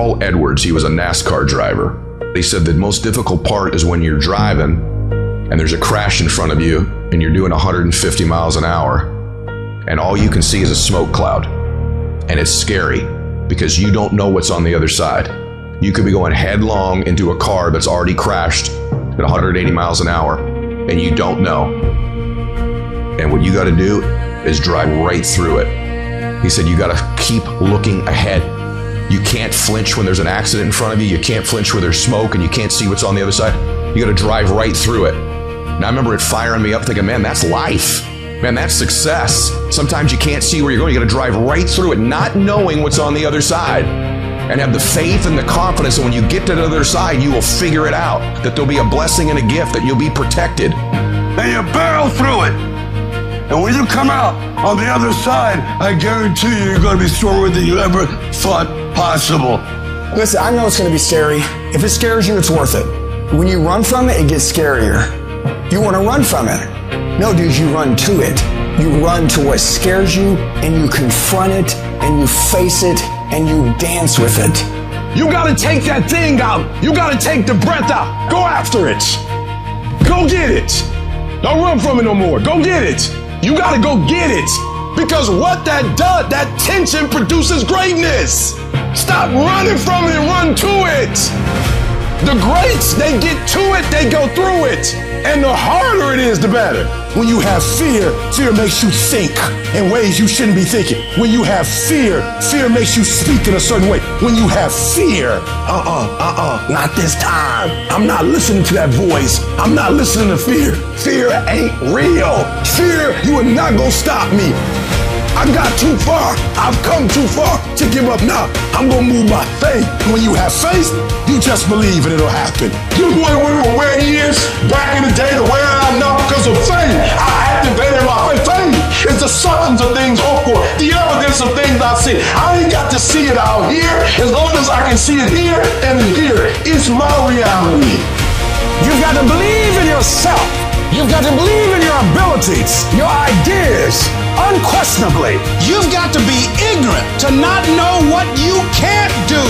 Carl Edwards. He was a NASCAR driver. He said the most difficult part is when you're driving and there's a crash in front of you and you're doing 150 miles an hour and all you can see is a smoke cloud. And it's scary because you don't know what's on the other side. You could be going headlong into a car that's already crashed at 180 miles an hour and you don't know. And what you got to do is drive right through it. He said you got to keep looking ahead. You can't flinch when there's an accident in front of you. You can't flinch where there's smoke and you can't see what's on the other side. You got to drive right through it. And I remember it firing me up thinking, man, that's life. Man, that's success. Sometimes you can't see where you're going. You got to drive right through it, not knowing what's on the other side. And have the faith and the confidence that when you get to the other side, you will figure it out. That there'll be a blessing and a gift, that you'll be protected. And you barrel through it. And when you come out on the other side, I guarantee you're going to be stronger than you ever thought possible. Listen, I know it's going to be scary. If it scares you, it's worth it. When you run from it, it gets scarier. You want to run from it. No, dude, you run to it. You run to what scares you, and you confront it, and you face it, and you dance with it. You got to take that thing out. You got to take the breath out. Go after it. Go get it. Don't run from it no more. Go get it. You got to go get it. Because what that does, that tension produces greatness. Stop running from it and run to it. The greats, they get to it, they go through it. And the harder it is, the better. When you have fear, fear makes you think in ways you shouldn't be thinking. When you have fear, fear makes you speak in a certain way. When you have fear, not this time. I'm not listening to that voice. I'm not listening to fear. Fear ain't real. Fear, you are not gonna stop me. I got too far. I've come too far to give up now. I'm gonna move by faith. When you have faith, you just believe and it'll happen. You were where he is back in the day to where I am now because of faith. I activated my faith. Faith is the substance of things hoped for, the evidence of things I see. I ain't got to see it out here. As long as I can see it here and here, it's my reality. You've got to believe in yourself. You've got to believe in your abilities, your ideas. Unquestionably, you've got to be ignorant to not know what you can't do.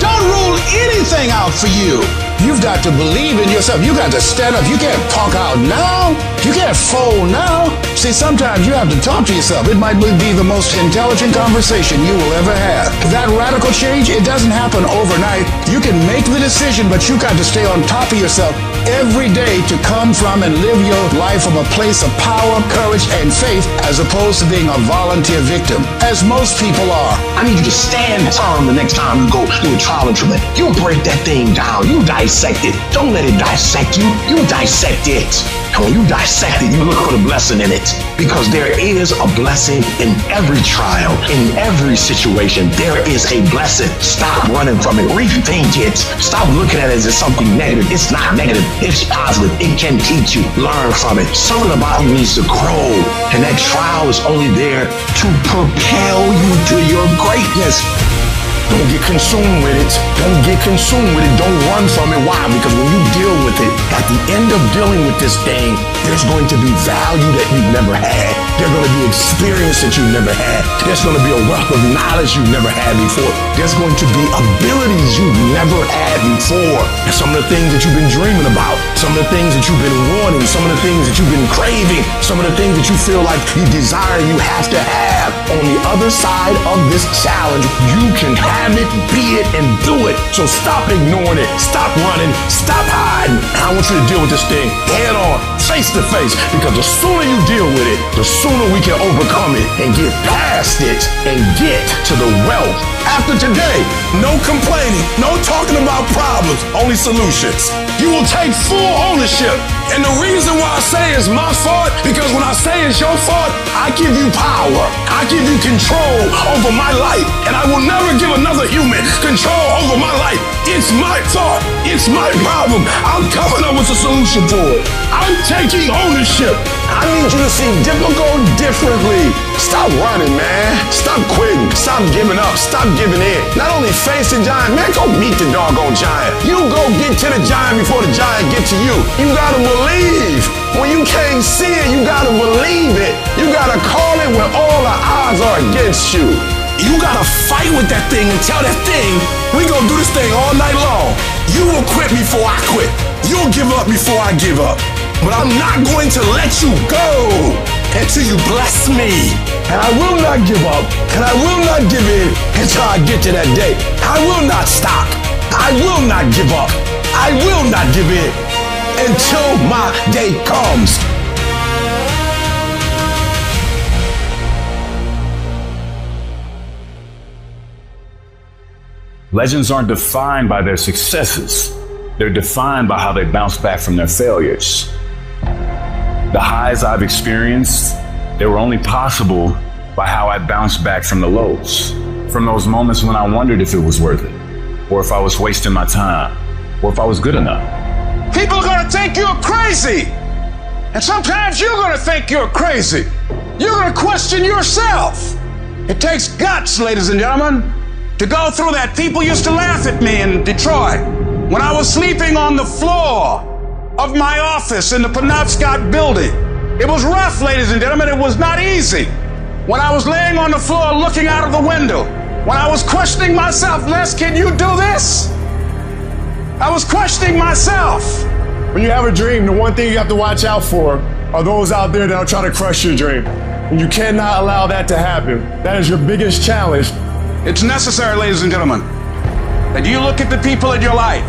Don't rule anything out for you. You've got to believe in yourself. You got to stand up. You can't talk out now. You can't fold now. See, sometimes you have to talk to yourself. It might be the most intelligent conversation you will ever have. That radical change, it doesn't happen overnight. You can make the decision, but you got to stay on top of yourself every day to come from and live your life from a place of power, courage, and faith, as opposed to being a volunteer victim, as most people are. I need you to stand firm the next time you go through a trial and tribulation. You break that thing down. You dissect it. Don't let it dissect you. You dissect it. And when you dissect it, you look for the blessing in it. Because there is a blessing in every trial, in every situation. There is a blessing. Stop running from it. Rethink it. Stop looking at it as something negative. It's not negative. It's positive. It can teach you. Learn from it. Something about you needs to grow. And that trial is only there to propel you to your greatness. Don't get consumed with it. Don't get consumed with it. Don't run from it. Why? Because when you deal with it, at the end of dealing with this thing, there's going to be value that you've never had. There's going to be experience that you've never had. There's going to be a wealth of knowledge you've never had before. There's going to be abilities you've never had before. And some of the things that you've been dreaming about, some of the things that you've been wanting, some of the things that you've been craving, some of the things that you feel like you desire, you have to have. On the other side of this challenge, you can have it, be it, and do it. So stop ignoring it. Stop running. Stop hiding. I want you to deal with this thing head on, face to face, because the sooner you deal with it, the sooner we can overcome it and get past it and get to the wealth. After today, no complaining, no talking about problems, only solutions. You will take full ownership. And the reason why I say it's my fault, because when I say it's your fault, I give you power. I give you control over my life. And I will never give another human control over my life. It's my thought. It's my problem. I'm coming up with a solution for it. I'm taking ownership. I need you to see difficult differently. Stop running, man. Stop quitting. Stop giving up. Stop giving in. Not only face the giant, man, go meet the doggone giant. You go get to the giant before the giant get to you. You gotta believe. When you can't see it, you gotta believe it. You gotta call it when all the odds are against you. You gotta fight with that thing and tell that thing, we gonna do this thing all night long. You will quit before I quit. You'll give up before I give up. But I'm not going to let you go until you bless me. And I will not give up, and I will not give in until I get to that day. I will not stop. I will not give up. I will not give in until my day comes. Legends aren't defined by their successes. They're defined by how they bounce back from their failures. The highs I've experienced, they were only possible by how I bounced back from the lows. From those moments when I wondered if it was worth it, or if I was wasting my time, or if I was good enough. People are gonna think you're crazy. And sometimes you're gonna think you're crazy. You're gonna question yourself. It takes guts, ladies and gentlemen, to go through that. People used to laugh at me in Detroit when I was sleeping on the floor of my office in the Penobscot building. It was rough, ladies and gentlemen. It was not easy. When I was laying on the floor looking out of the window, when I was questioning myself, Les, can you do this? I was questioning myself. When you have a dream, the one thing you have to watch out for are those out there that'll try to crush your dream. And you cannot allow that to happen. That is your biggest challenge. It's necessary, ladies and gentlemen, that you look at the people in your life.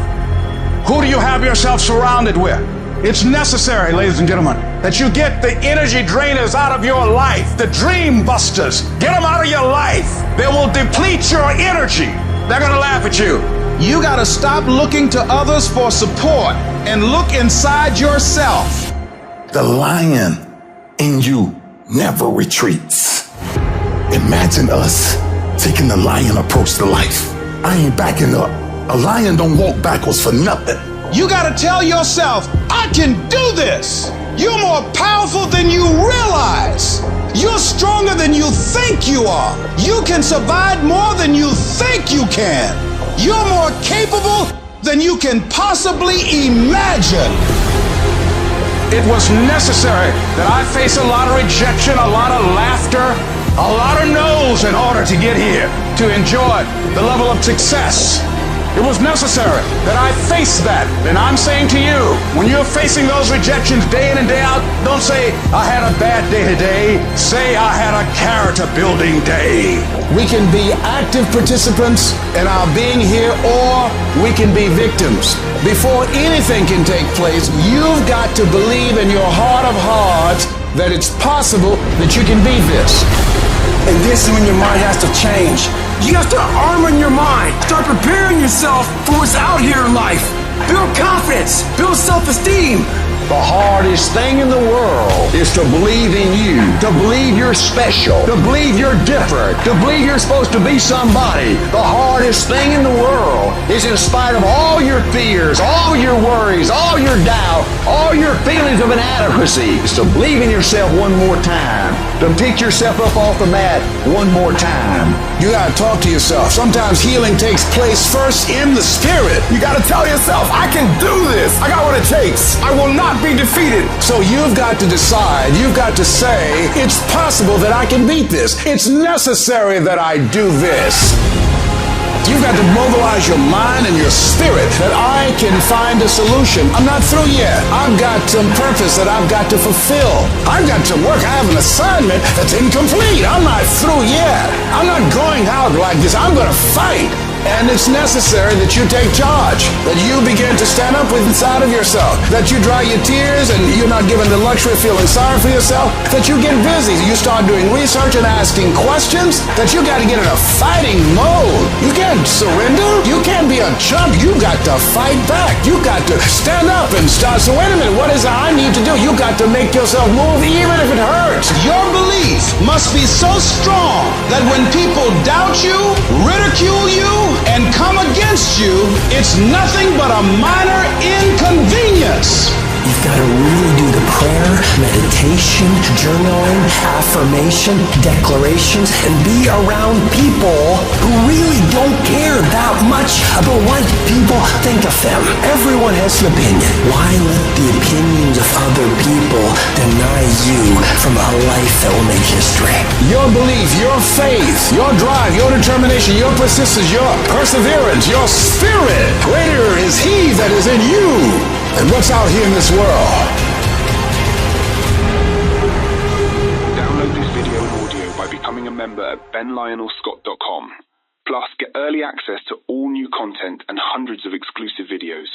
Who do you have yourself surrounded with? It's necessary, ladies and gentlemen, that you get the energy drainers out of your life, the dream busters. Get them out of your life. They will deplete your energy. They're going to laugh at you. You got to stop looking to others for support and look inside yourself. The lion in you never retreats. Imagine us taking the lion approach to life. I ain't backing up. A lion don't walk backwards for nothing. You gotta tell yourself, I can do this. You're more powerful than you realize. You're stronger than you think you are. You can survive more than you think you can. You're more capable than you can possibly imagine. It was necessary that I face a lot of rejection, a lot of laughter, a lot of no's in order to get here, to enjoy the level of success. It was necessary that I face that. And I'm saying to you, when you're facing those rejections day in and day out, don't say, I had a bad day today. Say, I had a character building day. We can be active participants in our being here, or we can be victims. Before anything can take place, you've got to believe in your heart of hearts that it's possible that you can be this. And this is when your mind has to change. You have to armor your mind. Start preparing yourself for what's out here in life. Build confidence. Build self-esteem. The hardest thing in the world is to believe in you, to believe you're special, to believe you're different, to believe you're supposed to be somebody. The hardest thing in the world is, in spite of all your fears, all your worries, all your doubt, all your feelings of inadequacy, is to believe in yourself one more time, to pick yourself up off the mat one more time. You gotta talk to yourself. Sometimes healing takes place first in the spirit. You gotta tell yourself, I can do this. I got what it takes. I will not be defeated. So you've got to decide, you've got to say, it's possible that I can beat this. It's necessary that I do this. You've got to mobilize your mind and your spirit that I can find a solution. I'm not through yet. I've got some purpose that I've got to fulfill. I've got to work. I have an assignment that's incomplete. I'm not through yet. I'm not going out like this. I'm going to fight. And it's necessary that you take charge, that you begin to stand up with inside of yourself, that you dry your tears and you're not given the luxury of feeling sorry for yourself, that you get busy, you start doing research and asking questions, that you got to get in a fighting mode. You can't surrender. You can't be a chump. You got to fight back. You got to stand up and start. So wait a minute, what is it I need to do? You got to make yourself move even if it hurts. Your belief must be so strong that when people doubt you, ridicule you, and come against you, it's nothing but a minor inconvenience. You've got to really do the prayer, meditation, journaling, affirmation, declarations, and be around people who really don't care that about much about what people think of them. Everyone has an opinion. Why let the opinions of other people deny you from a life that will make history? Your belief, your faith, your drive, your determination, your persistence, your perseverance, your spirit. Greater is He that is in you than what's out here in this world. Download this video and audio by becoming a member at benlionelscott.com. Plus, get early access to all new content and hundreds of exclusive videos.